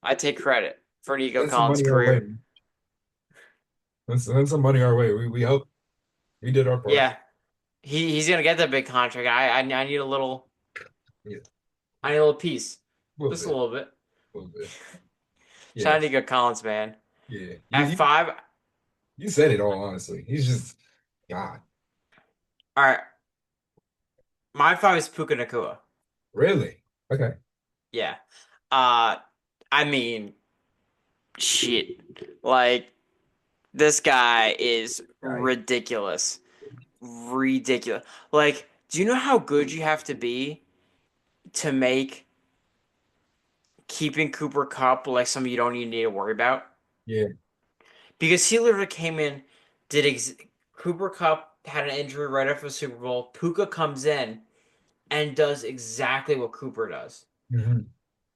I take credit for Nico Send some Collins' money our way. career. Send some money our way. We hope we did our part. Yeah, he's gonna get that big contract. I need a little Yeah, I need a little piece, a little just a bit, little bit. a little bit. Shout Yeah, out to Nico Collins, man. yeah. At five, You said it all honestly. He's just God. all right. My five is Puka Nakua. Really? Okay. Yeah. Uh, I mean, shit. Like this guy is Guy. ridiculous, ridiculous. Like, do you know how good you have to be to make keeping Cooper Cup like something you don't even need to worry about? Yeah. Because he literally came in, did Cooper Cup had an injury right after the Super Bowl. Puka comes in and does exactly what Cooper does. Hmm.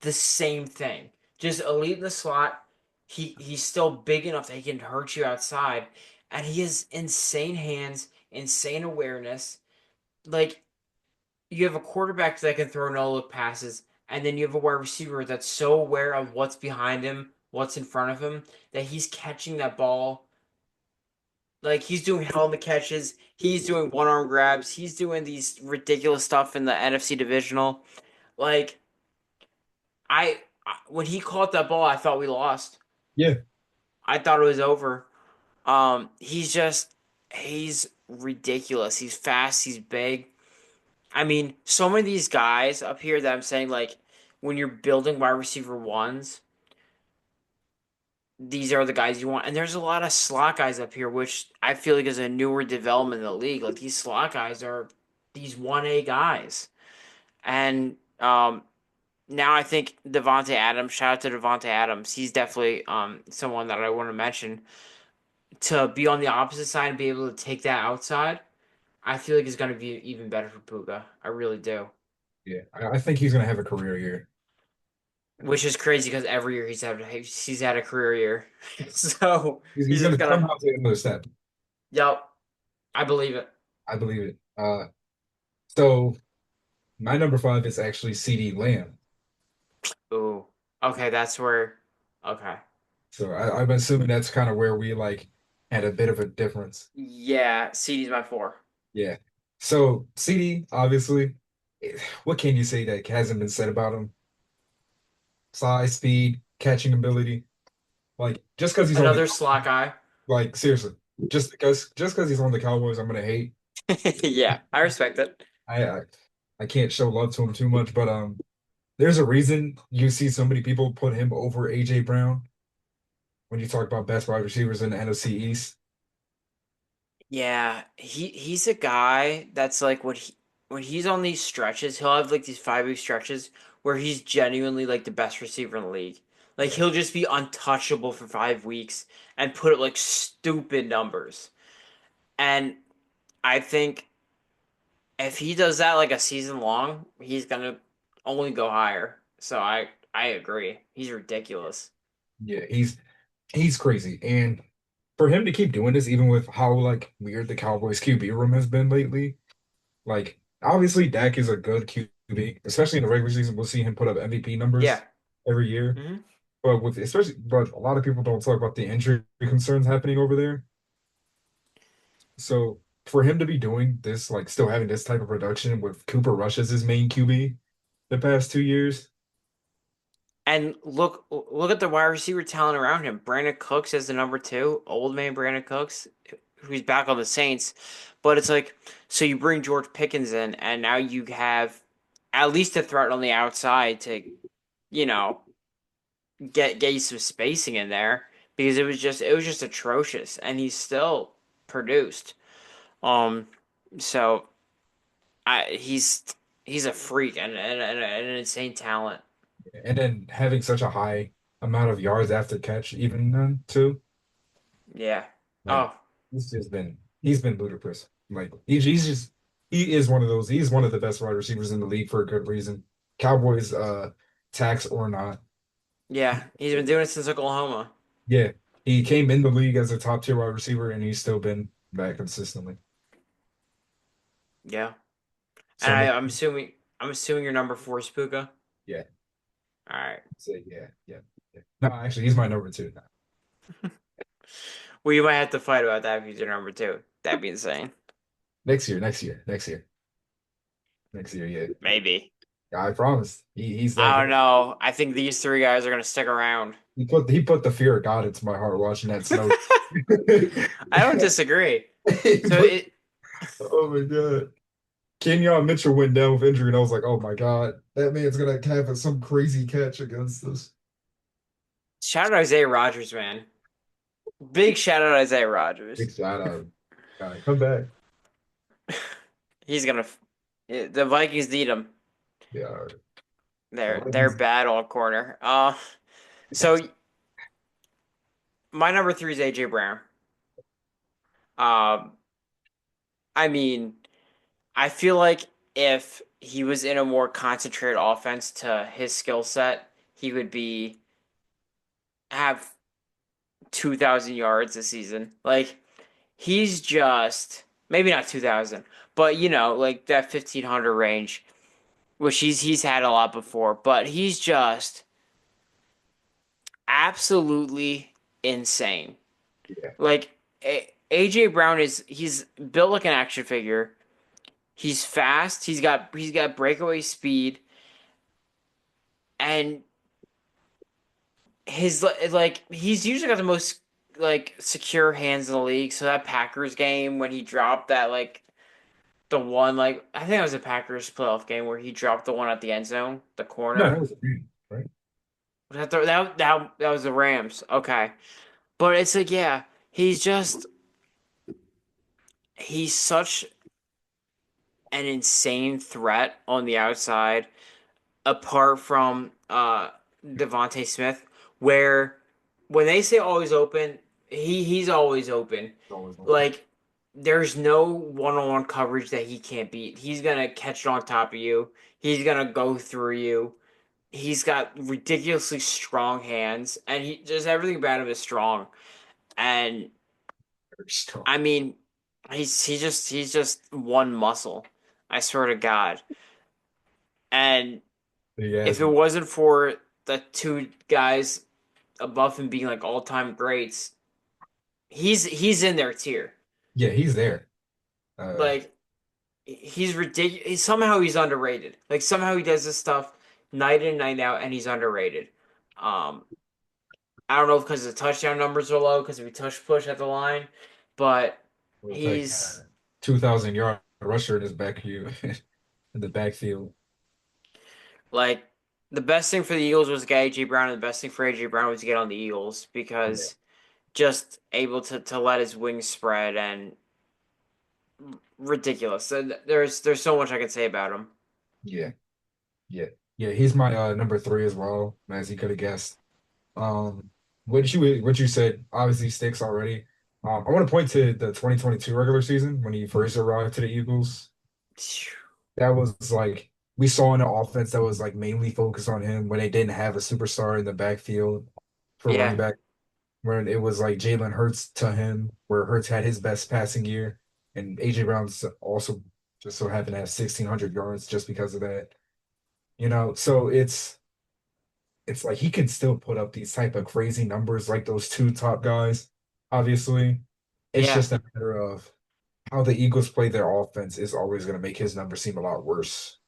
The same thing. Just elite in the slot. He's still big enough that he can hurt you outside, and he has insane hands, insane awareness. Like you have a quarterback that can throw no look passes, and then you have a wide receiver that's so aware of what's behind him, what's in front of him, that he's catching that ball. Like he's doing helmet catches, he's doing one arm grabs, he's doing these ridiculous stuff in the NFC divisional. Like when he caught that ball, I thought we lost. Yeah. I thought it was over. He's just He's ridiculous. He's fast. He's big. I mean, so many of these guys up here that I'm saying, like, when you're building wide receiver ones, these are the guys you want. And there's a lot of slot guys up here, which I feel like is a newer development in the league. Like, these slot guys are these 1A guys. And now I think Devontae Adams, shout out to Devontae Adams. He's definitely someone that I want to mention to be on the opposite side and be able to take that outside. I feel like it's going to be even better for Puka. I really do. Yeah, I think he's gonna have a career year. Which is crazy because every year he's had a career year. So He's he's gonna just gonna. somehow take another step. Yep, I believe it. I believe it. So my number five is actually CD Lamb. Ooh. Okay, that's where. Okay. So I'm assuming that's kind of where we like had a bit of a difference. Yeah, CD's my four. Yeah. So CD, obviously, what can you say that hasn't been said about him? Size, speed, catching ability. Like just because he's on the Another slot guy. seriously, just because he's on the Cowboys, I'm gonna hate. Yeah, I respect it. I, I I can't show love to him too much, but there's a reason you see so many people put him over AJ Brown when you talk about best wide receivers in the NFC East. Yeah, he's a guy that's like when he's on these stretches, he'll have like these 5 week stretches where he's genuinely like the best receiver in the league. Like Yeah, he'll just be untouchable for 5 weeks and put up like stupid numbers. And I think if he does that like a season long, he's gonna only go higher. So I agree. He's ridiculous. yeah, he's crazy, and for him to keep doing this, even with how like weird the Cowboys QB room has been lately, like obviously Dak is a good QB, especially in the regular season. We'll see him put up MVP Yeah. numbers every year, hmm but a lot of people don't talk about the injury concerns happening over there. So for him to be doing this, like still having this type of production with Cooper Rush as his main QB the past 2 years, And look at the wide receiver talent around him. Brandon Cooks as the number two, old man Brandon Cooks, who's back on the Saints. But it's like, so you bring George Pickens in, and now you have at least a threat on the outside to, you know, get you some spacing in there because it was just atrocious, and he's still produced. Um, so he's a freak and an insane talent. and then having such a high amount of yards after catch, even then too. Yeah. Like Oh, he's been ludicrous. Like he's just he is one of those. He's one of the best wide receivers in the league for a good reason. Cowboys, tax or not. yeah. He's been doing it since Oklahoma. Yeah, he came in the league as a top tier wide receiver, and he's still been that consistently. Yeah. And So no, I'm assuming your number four is Puka. yeah, All right. say yeah. No, actually, he's my number two now. Well, you might have to fight about that if he's your number two. That'd be insane. Next year. Yeah, Maybe. I promise. He's that I don't good. know. I think these three guys are gonna stick around. He put the fear of God into my heart watching that snow. I don't disagree. He So put, it oh my God. Kenyon Mitchell went down with injury, and I was like, oh my God, that man's gonna have some crazy catch against us. shout out Isaiah Rogers, man. Big shout out Isaiah Big Rogers. shout out. Come back. He's gonna. The Vikings need him. Yeah. They're bad all corner. So my number three is AJ Brown. Um, I mean, I feel like if he was in a more concentrated offense to his skill set, he would be have 2,000 yards a season. Like he's just maybe not 2,000, but like that 1,500 range, which he's had a lot before. But he's just absolutely insane. Yeah. Like AJ Brown he's built like an action figure. He's fast. He's got breakaway speed, and his like he's usually got the most. like secure hands in the league. So that Packers game when he dropped that like the one like I think it was a Packers playoff game where he dropped the one at the end zone, the No, corner. that was great, right? Was that was the Rams. Okay. But it's like yeah, he's such an insane threat on the outside apart from Devontae Smith where when they say always open, he's always open. Always open. Like there's no one-on-one coverage that he can't beat. He's gonna catch it on top of you. He's gonna go through you. He's got ridiculously strong hands, and he just everything about him is strong. And Very strong. I mean, he's just one muscle. I swear to God. And He if has it me. wasn't for the two guys above him being like all-time greats, he's in their tier. Yeah, he's there. Uh, Like he's ridiculous. Somehow he's underrated. Like somehow he does this stuff night in night out, and he's underrated. Um, I don't know if because the touchdown numbers are low because we touch push at the line, but with like he's 2,000 yard rusher in his back you in the backfield. like the best thing for the Eagles was to get AJ Brown, and the best thing for AJ Brown was to get on the Eagles Yeah, because just able to let his wings spread and ridiculous. There's so much I can say about him. yeah, yeah, yeah. He's my number three as well, as you could have guessed. Um, what you said obviously sticks already. I want to point to the 2022 regular season when he first arrived to the Eagles. That was like we saw an offense that was like mainly focused on him when they didn't have a superstar in the backfield for running Yeah, back. When it was like Jalen Hurts to him, where Hurts had his best passing year, and AJ Brown's also just so happened to have 1,600 yards just because of that. So it's like he can still put up these type of crazy numbers like those two top guys. Obviously, it's yeah, just a matter of how the Eagles play their offense is always going to make his numbers seem a lot worse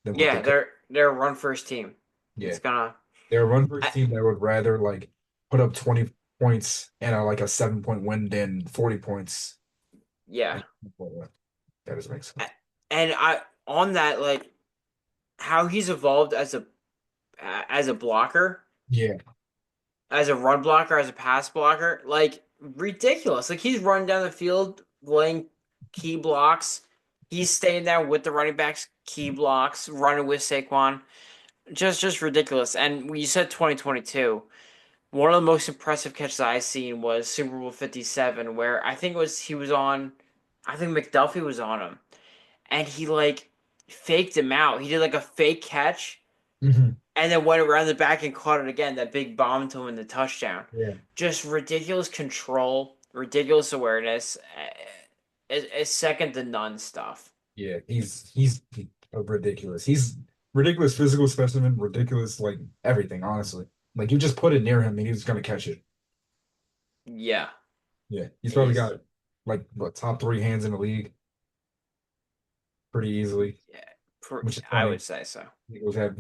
than what they yeah. could. They're a run first team. Yeah, It's gonna. they're a run first I, team that would rather like put up 20 points and like a 7 point win than 40 points. yeah, And that doesn't make sense. and I on that like how he's evolved as a blocker, Yeah. as a run blocker, as a pass blocker, like ridiculous. Like he's running down the field, laying key blocks. He's staying there with the running backs, key blocks, running with Saquon. Just ridiculous. And when you said 2022, one of the most impressive catches I've seen was Super Bowl 57, where I think it was he was on, I think McDuffie was on him, and he like faked him out. He did like a fake catch Hmm. and then went around the back and caught it again. That big bomb to win the touchdown. Yeah. Just ridiculous control, ridiculous awareness. It's second to none stuff. Yeah. He's ridiculous. He's ridiculous physical specimen, ridiculous like everything, honestly. Like you just put it near him and he's gonna catch it. Yeah, Yeah. He's probably he's got like what top three hands in the league pretty easily, yeah, which is I funny. would say so. Eagles have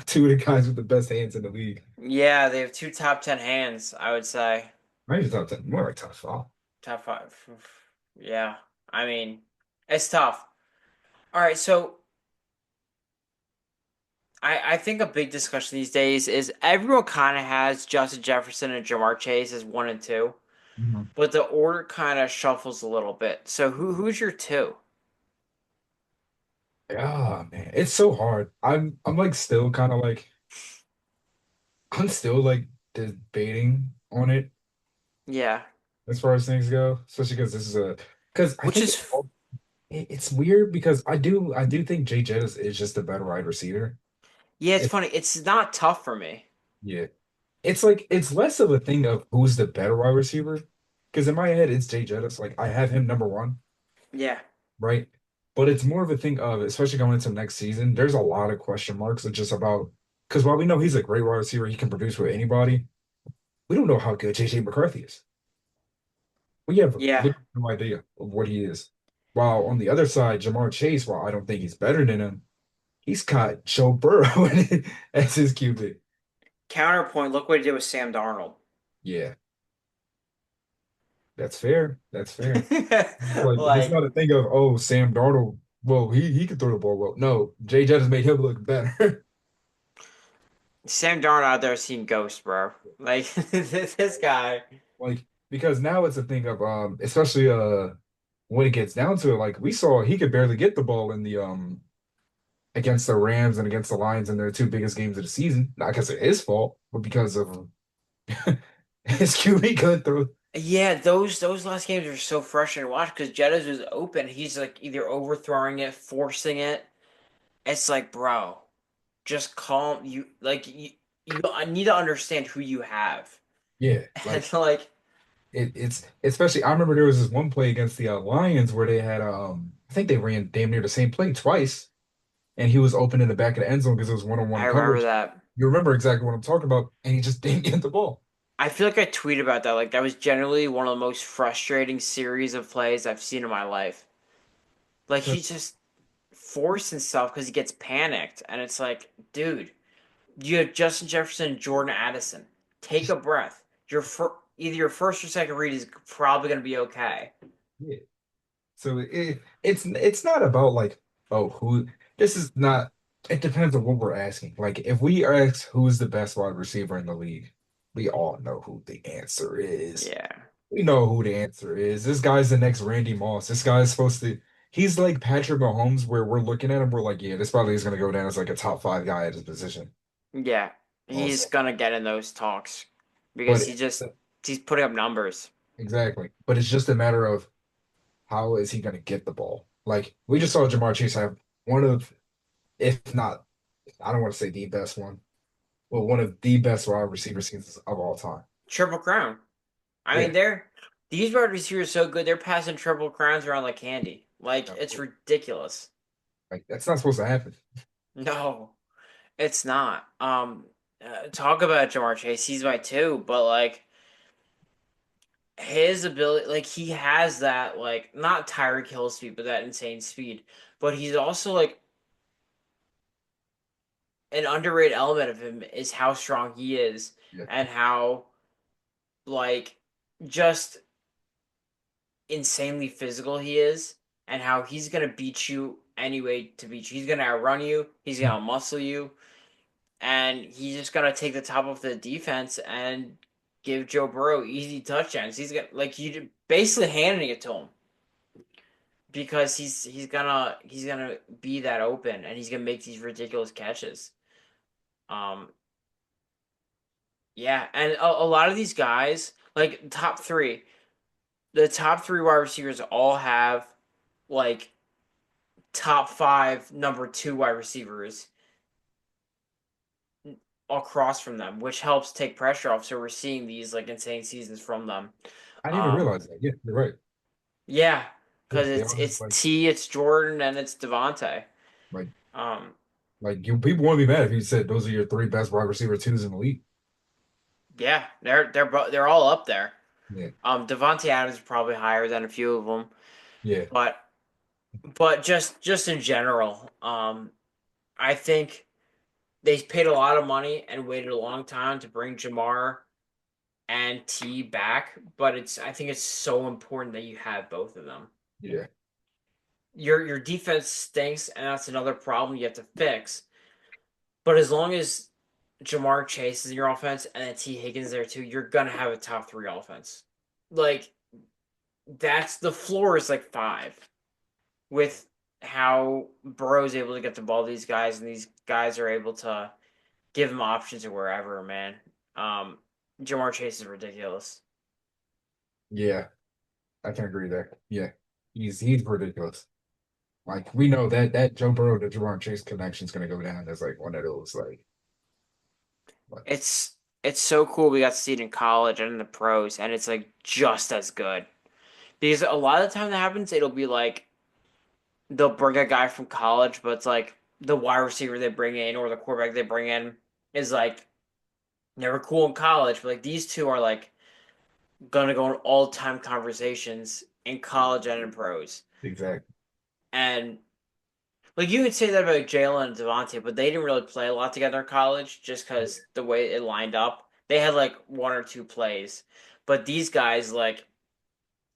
two of the guys with the best hands in the league. Yeah, they have two top 10 hands. I would say Maybe top 10, more like top five. top five. Yeah, I mean it's tough. All right, so I think a big discussion these days is everyone kind of has Justin Jefferson and Jamar Chase as one and two, Mhm. but the order kind of shuffles a little bit. So who's your two? Yeah, man, it's so hard. I'm like still kind of like I'm still like debating on it Yeah, as far as things go, especially because I which think is it's weird because I do think Jay Jettis is just a better wide receiver. yeah, it's It's funny. It's not tough for me. yeah, it's like it's less of a thing of who's the better wide receiver because in my head it's Jay Jettis. Like I have him number one, Yeah, right? But it's more of a thing of especially going into next season. There's a lot of question marks. It's just about because while we know he's a great wide receiver, he can produce with anybody. We don't know how good JJ McCarthy is. We have yeah. literally no idea of what he is. While on the other side, Jamar Chase, while I don't think he's better than him, he's got Joe Burrow as his QB. Counterpoint. Look what he did with Sam Darnold. Yeah. That's fair. That's fair. Like it's Like not a thing of oh Sam Darnold. Well, he could throw the ball well. No, Jay Jettis made him look better. Sam Darnold out there seeing ghosts, bro. Like this guy. Like because now it's a thing of especially when it gets down to it, like we saw he could barely get the ball in the against the Rams and against the Lions in their two biggest games of the season. Not because of his fault, but because of his QB couldn't throw. Yeah, those last games are so frustrating to watch because Jettas was open. He's like either overthrowing it, forcing it. It's like, bro, just calm. You I need to understand who you have. Yeah, And like like, it's especially I remember there was this one play against the Lions where they had I think they ran damn near the same play twice and he was open in the back of the end zone because it was I one-on-one remember coverage. that. You remember exactly what I'm talking about, and he just didn't get the ball. I feel like I tweeted about that. Like that was generally one of the most frustrating series of plays I've seen in my life. Like he Because just forced himself because he gets panicked, and it's like, dude, you have Justin Jefferson, and Jordan Addison. Take a breath. Either your first or second read is probably going to be okay. yeah. So it's not about like oh who this is not it depends on what we're asking. Like if we ask who's the best wide receiver in the league, we all know who the answer is. Yeah, We know who the answer is. This guy's the next Randy Moss. This guy's supposed to he's like Patrick Mahomes where we're looking at him, we're like, yeah, this probably is gonna go down as like a top five guy at his position. yeah, he's Also. gonna get in those talks because But he's putting up numbers. exactly. But it's just a matter of how is he gonna get the ball? Like we just saw Jamar Chase have one of if not, I don't want to say the best one, but one of the best wide receiver seasons of all time. Triple crown. I mean, Yeah, these wide receivers are so good. They're passing triple crowns around like candy. Like of it's course. ridiculous. Like that's not supposed to happen. No, it's not. Talk about Jamar Chase. He's my two, but like his ability, like he has that like not Tyreek Hill speed, but that insane speed. But he's also like an underrated element of him is how strong he is Yeah, and how like just insanely physical he is and how he's gonna beat you anyway to beat you. He's gonna outrun you. He's gonna muscle you, and he's just gonna take the top of the defense and give Joe Burrow easy touchdowns. He's gonna like you basically handing it to him because he's gonna be that open and he's gonna make these ridiculous catches. Um, yeah, and a lot of these guys, like the top three wide receivers all have like top five, number two wide receivers across from them, which helps take pressure off. So we're seeing these like insane seasons from them. I didn't even Um, realize that. Yeah, you're right. yeah, Yeah, because they it's all have it's T, it's Jordan, and it's Devontae. like Um, like you people won't be mad if you said those are your three best wide receiver twos in the league. yeah, they're all up there. Yeah, Devontae Adams is probably higher than a few of them, yeah, but just in general, I think they paid a lot of money and waited a long time to bring Jamar and T back, but I think it's so important that you have both of them. yeah, Your defense stinks, and that's another problem you have to fix. But as long as Jamar Chase is in your offense and then T Higgins there too, you're gonna have a top three offense. Like that's the floor is like five with how Burrow's able to get the ball to these guys, and these guys are able to give him options or wherever, man. Um, Jamar Chase is ridiculous. yeah. I can agree there. Yeah, he's ridiculous. Like we know that Joe Burrow to Jamar Chase connection is gonna go down as like one of those like It's it's so cool we got to see it in college and in the pros, and it's like just as good. Because a lot of the time that happens, it'll be like they'll bring a guy from college, but it's like the wide receiver they bring in or the quarterback they bring in is like never cool in college, but like these two are like gonna go in all time conversations in college and in pros. exactly. And like you could say that about Jalen and Devontae, but they didn't really play a lot together in college just because the way it lined up. They had like one or two plays. But these guys, like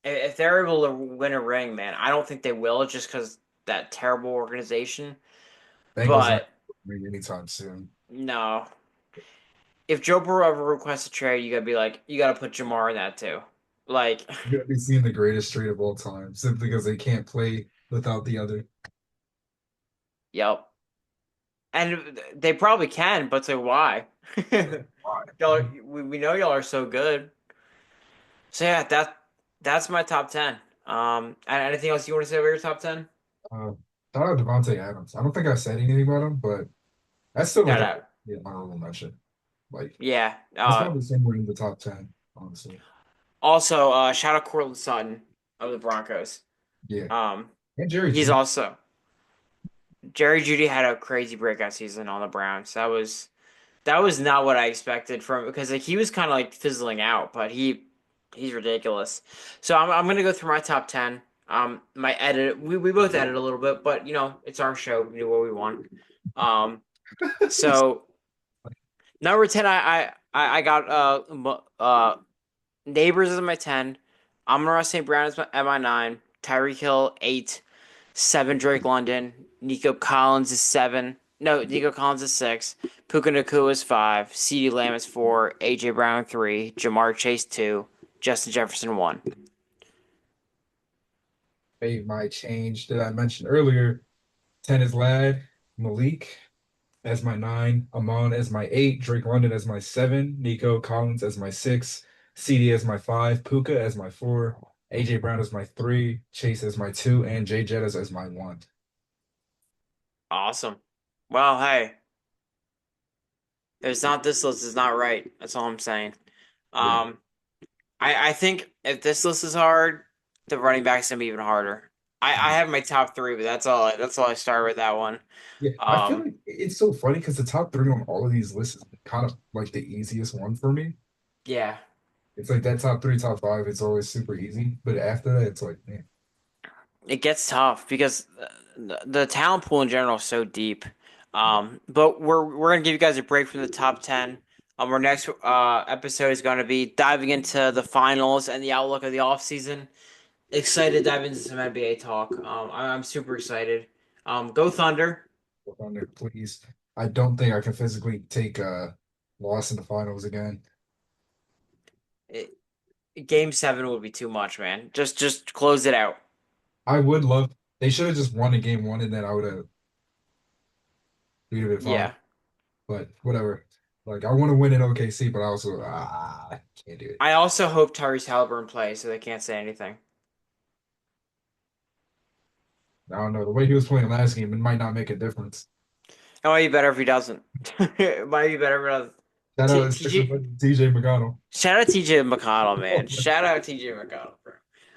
If they're able to win a ring, man, I don't think they will just because that terrible organization. Bengals aren't But winning anytime soon. no, if Joe Burrow ever requests a trade, you gotta be like, you gotta put Jamar in that too. Like, You're gonna be seeing the greatest trade of all time simply because they can't play without the other. yep. And they probably can, but so why? Why? Y'all, we know y'all are so good. So yeah, that's my top 10. And anything else you want to say about your top 10? Uh, Shout out Devontae Adams. I don't think I said anything about him, but that's still like Shout a out. yeah, honorable mention. Like Yeah. that's probably somewhere in the top 10, honestly. Also, shout out Cortland Sutton of the Broncos. Yeah. Um, And Jerry he's Judy. also Jerry Judy had a crazy breakout season on the Browns. That was not what I expected from because like he was kind of like fizzling out, but he's ridiculous. So I'm gonna go through my top 10. My edit we both edit a little bit, but it's our show. We do what we want. Um, so number 10, I got Neighbors as my 10. Amon-Ra St. Brown is at my 9. Tyreek Hill 8. 7 Drake London. Nico Collins is 7. No, Nico Collins is 6. Puka Nacua is 5. CeeDee Lamb is 4. AJ Brown 3. Jamar Chase 2. Justin Jefferson 1. Made my change that I mentioned earlier. 10 is Lad, Malik as my 9, Amon as my 8, Drake London as my 7, Nico Collins as my 6, CD as my 5, Puka as my 4, AJ Brown as my 3, Chase as my 2, and Jay Jettas as my 1. Awesome. Well, hey, if it's not this list, it's not right. That's all I'm saying. Yeah. Um, I think if this list is hard, the running back's gonna be even harder. I have my top three, but that's all I start with that one. Yeah, I feel Um, like it's so funny because the top three on all of these lists is kind of like the easiest one for me. yeah, It's like that top three, top five, it's always super easy. But after that, it's like, man, it gets tough because the talent pool in general is so deep. yeah. But we're gonna give you guys a break from the top 10. Our next episode is going to be diving into the finals and the outlook of the offseason. Excited to dive into some NBA talk. I'm super excited. Go Thunder. Work on there, please. I don't think I can physically take a loss in the finals again. It, Game 7 would be too much, man. Just close it out. I would love. They should have just won a game one, and then I would have been fine. Yeah. But whatever. Like I want to win in OKC, but I also can't do it. I also hope Tyrese Halliburton plays, so they can't say anything. I don't know the way he was playing last game. It might not make a difference. It might be better if he doesn't. It might be better if he doesn't. Shout out his Sixers TJ, legend, TJ McConnell. shout out TJ McConnell, man. Oh my Shout out TJ McConnell, bro.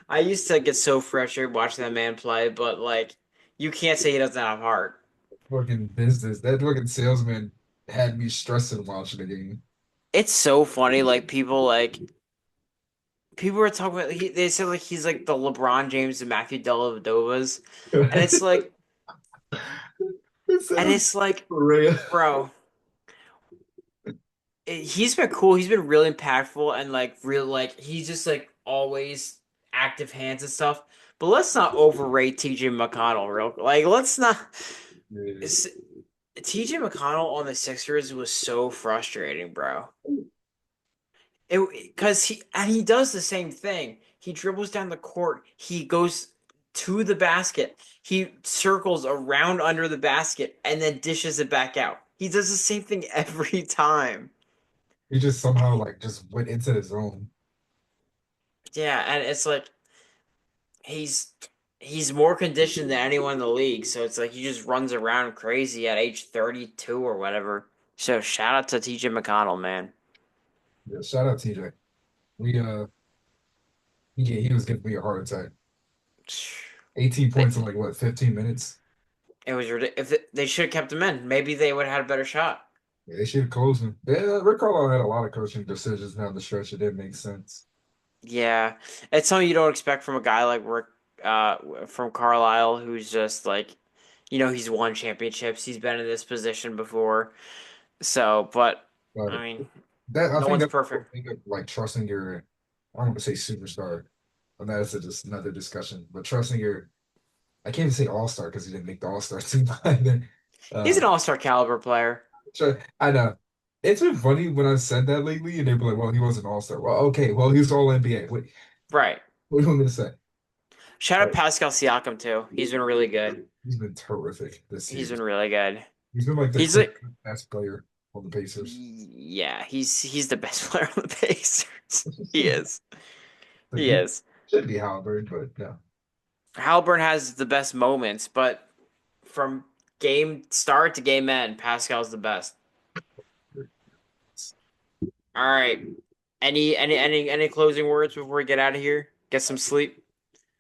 I used to get so frustrated watching that man play, but like, you can't say he doesn't have heart. fucking business. That fucking salesman had me stressing watching the game. It's so funny. Like people were talking about. They said like he's like the LeBron James and Matthew Dellavedova's, and it's like, It and sounds it's like, for real. bro, he's been cool. He's been really impactful and like real like he's just like always active hands and stuff. But let's not overrate TJ McConnell real like let's not Yeah. it's, TJ McConnell on the Sixers was so frustrating, bro. It because he does the same thing. He dribbles down the court, he goes to the basket, he circles around under the basket and then dishes it back out. He does the same thing every time. He just somehow like just went into the zone. Yeah, and it's like he's he's more conditioned than anyone in the league, so it's like he just runs around crazy at age 32 or whatever. So shout out to TJ McConnell, man. Yeah, shout out TJ. We he was giving me a heart attack. 18 points in They, like what, 15 minutes? it was they should have kept him in. Maybe they would have had a better shot. Yeah, they should have closed him. Yeah, Rick Carlisle had a lot of coaching decisions down the stretch. It didn't make sense. Yeah, it's something you don't expect from a guy like Rick, from Carlisle, who's just like, he's won championships. He's been in this position before. So, but But I mean, that I no think one's that's the perfect. whole thing of like trusting your I don't want to say superstar. And that is just another discussion. But trusting your, I can't even say all-star because he didn't make the all-star team either. He's Uh, an all-star caliber player. I know. It's been funny when I've said that lately, and they've been like, "Well, he wasn't an all-star." Well, okay, well, he was all NBA. Right. What do you want me to say? Shout out But Pascal Siakam too. He's been really good. he's been terrific this He's been series. really good. He's been like the He's clear like, best player on the Pacers. yeah, he's the best player on the Pacers. He is. Like He he is. should be Halliburton, but no. Halliburton has the best moments, but from game start to game end, Pascal's the best. All right. Any closing words before we get out of here? Get some sleep.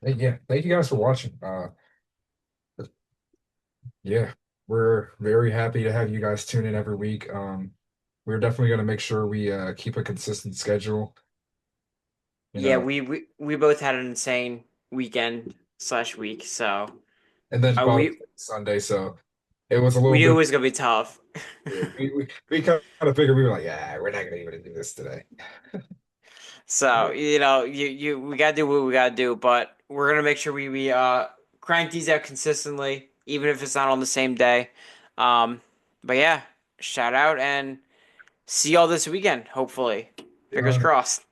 Hey, yeah, thank you guys for watching. Yeah, we're very happy to have you guys tune in every week. We're definitely going to make sure we keep a consistent schedule. You Yeah, know, we both had an insane weekend slash week, so and then Father's we Day Sunday, so it was a we little knew it bit. was gonna be tough. Yeah, we kind of figured we were like, yeah, we're not gonna be able to do this today. So, you we gotta do what we gotta do, but we're gonna make sure we crank these out consistently, even if it's not on the same day. Um, but yeah, shout out and see y'all this weekend, hopefully. Fingers Uh, crossed.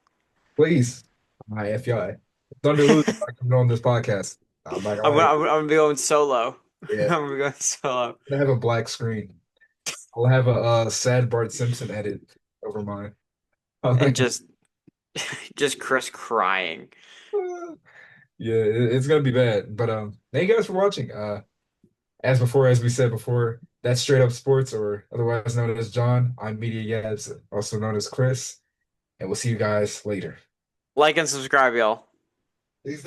please, my FYI, Thunder lose by coming on this podcast. I'm not gonna lie. I'm gonna be going solo. I'm Yeah, gonna be going solo I have a black screen. I'll have a sad Bart Simpson edit over mine. I'm and like, just Chris crying. yeah, it's gonna be bad. But thank you guys for watching. As before, as we said before, that's Straight Up Sports, or otherwise known as John. I'm Media Yabs, also known as Chris, and we'll see you guys later. Like and subscribe, y'all. Peace.